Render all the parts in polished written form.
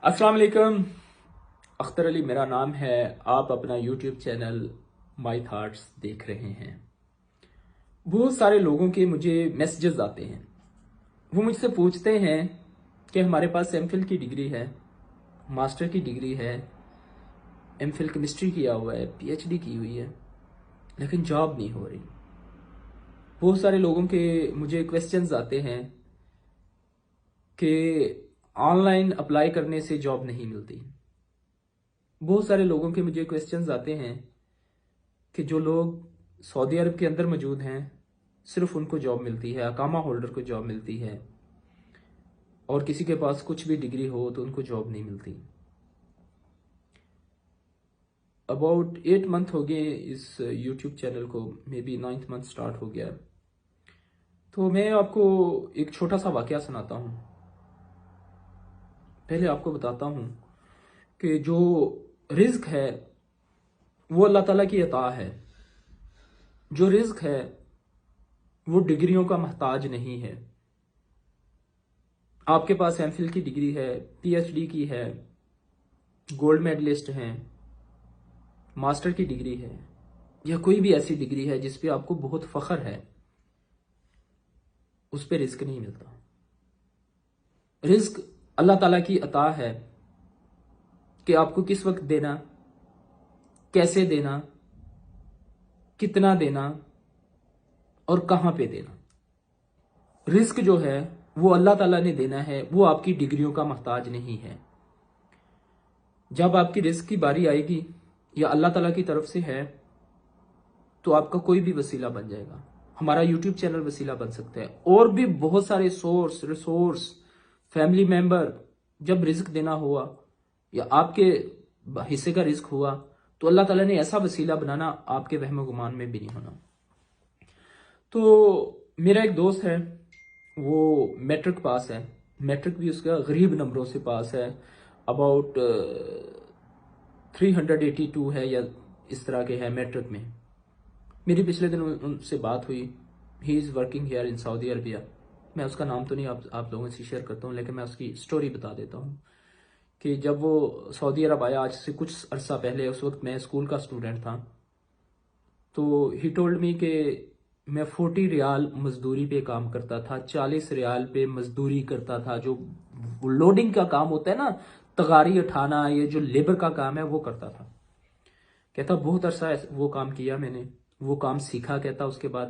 अस्सलाम वालेकुम। अख्तर अली मेरा नाम है। आप अपना यूट्यूब चैनल माई थाट्स देख रहे हैं। बहुत सारे लोगों के मुझे मैसेजेस आते हैं। वो मुझसे पूछते हैं कि हमारे पास एमफिल की डिग्री है, मास्टर की डिग्री है, एमफिल केमिस्ट्री किया हुआ है, पीएचडी की हुई है, लेकिन जॉब नहीं हो रही। बहुत सारे लोगों के मुझे क्वेश्चंस आते हैं कि ऑनलाइन अप्लाई करने से जॉब नहीं मिलती। बहुत सारे लोगों के मुझे क्वेश्चंस आते हैं कि जो लोग सऊदी अरब के अंदर मौजूद हैं सिर्फ उनको जॉब मिलती है, अकामा होल्डर को जॉब मिलती है, और किसी के पास कुछ भी डिग्री हो तो उनको जॉब नहीं मिलती। अबाउट 8 मंथ हो गए इस यूट्यूब चैनल को, may be 9th month start हो गया। तो मैं आपको एक छोटा सा वाकया सुनाता हूँ। पहले आपको बताता हूँ कि जो रिज्क है वो अल्लाह ताला की अता है। जो रिज्क है वो डिग्रियों का मोहताज नहीं है। आपके पास एमफिल की डिग्री है, पीएचडी की है, गोल्ड मेडलिस्ट हैं, मास्टर की डिग्री है, या कोई भी ऐसी डिग्री है जिस पे आपको बहुत फख्र है, उस पे रिस्क नहीं मिलता। रिस्क अल्लाह ताला की अता है कि आपको किस वक्त देना, कैसे देना, कितना देना और कहां पे देना। रिस्क जो है वो अल्लाह ताला ने देना है, वो आपकी डिग्रियों का मोहताज नहीं है। जब आपकी रिस्क की बारी आएगी या अल्लाह ताला की तरफ से है तो आपका कोई भी वसीला बन जाएगा। हमारा यूट्यूब चैनल वसीला बन सकता है, और भी बहुत सारे सोर्स, रिसोर्स, फैमिली मेंबर। जब रिस्क देना हुआ या आपके हिस्से का रिस्क हुआ तो अल्लाह ताला ने ऐसा वसीला बनाना, आपके वहम गुमान में भी नहीं होना। तो मेरा एक दोस्त है, वो मैट्रिक पास है, मैट्रिक भी उसका गरीब नंबरों से पास है, अबाउट 382 है या इस तरह के है मैट्रिक में। मेरी पिछले दिन उनसे बात हुई। He is working here in Saudi Arabia. मैं उसका नाम तो नहीं आप लोगों से शेयर करता हूँ, लेकिन मैं उसकी स्टोरी बता देता हूँ कि जब वो सऊदी अरब आया आज से कुछ अरसा पहले, उस वक्त मैं स्कूल का स्टूडेंट था। तो ही टोल्ड मी कि मैं 40 रियाल मजदूरी पे काम करता था, 40 रियाल पे मजदूरी करता था। जो लोडिंग का काम होता है ना, तगारी उठाना, ये जो लेबर का काम है वो करता था। कहता बहुत अरसा वो काम किया मैंने, वो काम सीखा। कहता उसके बाद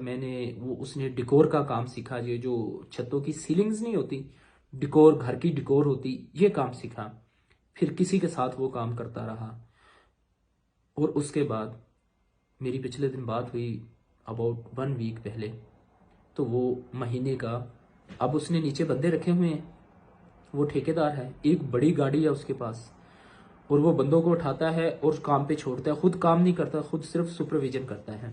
उसने डिकोर का काम सीखा, ये जो छतों की सीलिंग्स नहीं होती, डिकोर, घर की डिकोर होती, ये काम सीखा। फिर किसी के साथ वो काम करता रहा, और उसके बाद मेरी पिछले दिन बात हुई अबाउट 1 वीक पहले। तो वो महीने का, अब उसने नीचे बंदे रखे हुए हैं, वो ठेकेदार है, एक बड़ी गाड़ी है उसके पास, और वो बंदों को उठाता है और काम पे छोड़ता है। खुद काम नहीं करता, खुद सिर्फ सुपरविजन करता है,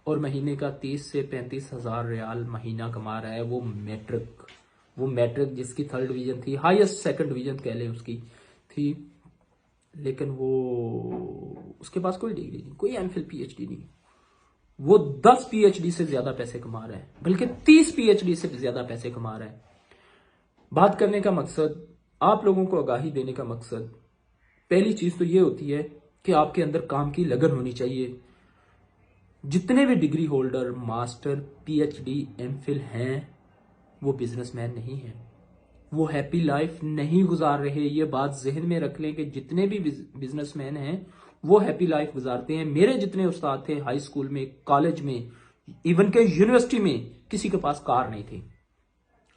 और महीने का 30 से 35 हजार रियाल महीना कमा रहा है। वो मैट्रिक जिसकी 3rd डिवीजन थी, हाईएस्ट 2nd डिवीजन कह लें उसकी थी, लेकिन वो उसके पास कोई डिग्री नहीं, कोई एमफिल पीएचडी नहीं। वो 10 पीएचडी से ज्यादा पैसे कमा रहा है, बल्कि 30 पीएचडी से ज्यादा पैसे कमा रहा है। बात करने का मकसद, आप लोगों को आगाही देने का मकसद, पहली चीज तो ये होती है कि आपके अंदर काम की लगन होनी चाहिए। जितने भी degree holder, master, PhD, MPhil हैं, वो बिजनेसमैन नहीं हैं, वो हैप्पी लाइफ नहीं गुजार रहे। ये बात जहन में रख लें कि जितने भी बिजनेसमैन हैं वो हैप्पी लाइफ गुजारते हैं। मेरे जितने उस्ताद थे हाई स्कूल में, कॉलेज में, इवन के यूनिवर्सिटी में, किसी के पास कार नहीं थी।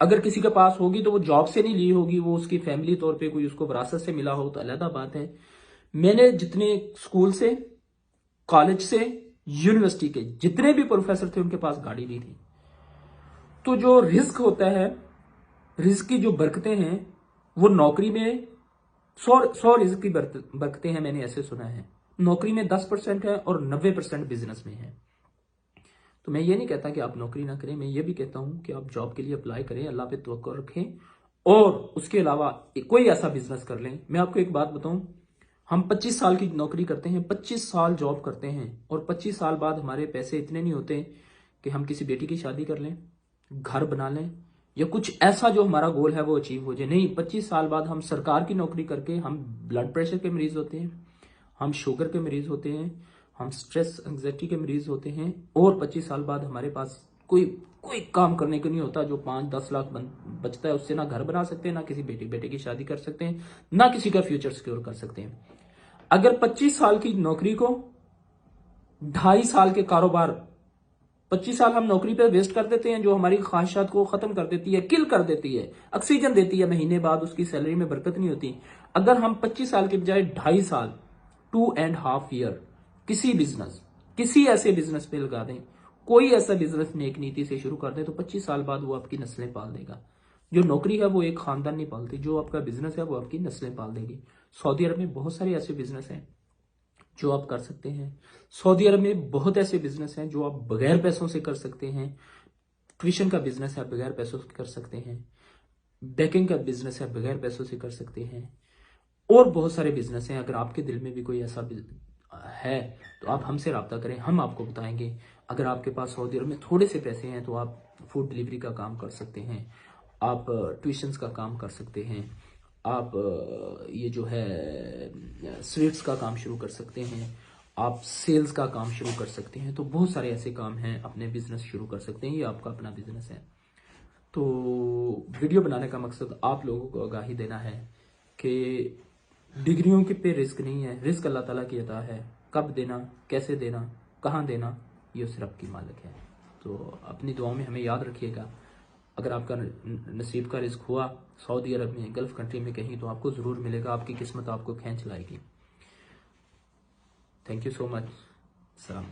अगर किसी के पास होगी तो वो जॉब से नहीं ली होगी, वो उसकी फैमिली तौर पे कोई उसको विरासत से मिला हो तो अलग बात है। मैंने जितने स्कूल से, कॉलेज से, यूनिवर्सिटी के जितने भी प्रोफेसर थे उनके पास गाड़ी नहीं थी। तो जो रिस्क होता है, रिस्क की जो बरकतें हैं, वो नौकरी में 100 रिस्क की बरकतें हैं, मैंने ऐसे सुना है। नौकरी में 10% है और 90% बिजनेस में है। तो मैं ये नहीं कहता कि आप नौकरी ना करें, मैं ये भी कहता हूं कि आप जॉब के लिए अप्लाई करें, अल्लाह पे तवक्कुल रखें, और उसके अलावा कोई ऐसा बिजनेस कर लें। मैं आपको एक बात बताऊं, हम 25 साल की नौकरी करते हैं, 25 साल जॉब करते हैं, और 25 साल बाद हमारे पैसे इतने नहीं होते कि हम किसी बेटी की शादी कर लें, घर बना लें, या कुछ ऐसा जो हमारा गोल है वो अचीव हो जाए। नहीं, 25 साल बाद हम सरकार की नौकरी करके हम ब्लड प्रेशर के मरीज होते हैं, हम शुगर के मरीज होते हैं, हम स्ट्रेस एंग्जाइटी के मरीज होते हैं, और 25 साल बाद हमारे पास कोई कोई काम करने को नहीं होता। जो 5-10 लाख बचता है उससे ना घर बना सकते हैं, ना किसी बेटे की शादी कर सकते हैं, ना किसी का फ्यूचर सिक्योर कर सकते हैं। अगर 25 साल की नौकरी को 2.5 साल के कारोबार, 25 साल हम नौकरी पे वेस्ट कर देते हैं, जो हमारी ख्वाहिशात को खत्म कर देती है, किल कर देती है, ऑक्सीजन देती है, महीने बाद उसकी सैलरी में बरकत नहीं होती। अगर हम 25 साल के बजाय 2.5 साल, 2.5 ईयर किसी ऐसे बिजनेस पे लगा दें, कोई ऐसा बिजनेस नेक नीति से शुरू कर दें, तो 25 साल बाद वो आपकी नस्लें पाल देगा। जो नौकरी है वो एक खानदान नहीं पालती, जो आपका बिजनेस है वो आपकी नस्लें पाल देगी। सऊदी अरब में बहुत सारे ऐसे बिजनेस हैं जो आप कर सकते हैं। सऊदी अरब में बहुत ऐसे बिजनेस हैं जो आप बगैर पैसों से कर सकते हैं। ट्यूशन का बिजनेस है, बगैर पैसों से कर सकते हैं। बेकिंग का बिजनेस है, बगैर पैसों से कर सकते हैं। और बहुत सारे बिजनेस हैं। अगर आपके दिल में भी कोई ऐसा है तो आप हमसे रब्ता करें, हम आपको बताएंगे। अगर आपके पास सऊदी अरब में थोड़े से पैसे हैं तो आप फूड डिलीवरी का काम कर सकते हैं, आप ट्यूशन्स का काम कर सकते हैं, आप ये जो है स्वीट्स का काम शुरू कर सकते हैं, आप सेल्स का काम शुरू कर सकते हैं। तो बहुत सारे ऐसे काम हैं, अपने बिजनेस शुरू कर सकते हैं। ये आपका अपना बिजनेस है। तो वीडियो बनाने का मकसद आप लोगों को आगाही देना है कि डिग्रियों के पे रिस्क नहीं है, रिस्क अल्लाह ताला की अता है। कब देना, कैसे देना, कहाँ देना, ये उस रब की मालिक है। तो अपनी दुआओं में हमें याद रखिएगा। अगर आपका नसीब का रिस्क हुआ सऊदी अरब में, गल्फ कंट्री में कहीं, तो आपको ज़रूर मिलेगा। आपकी किस्मत आपको खींच लाएगी। Thank you so much. सलाम।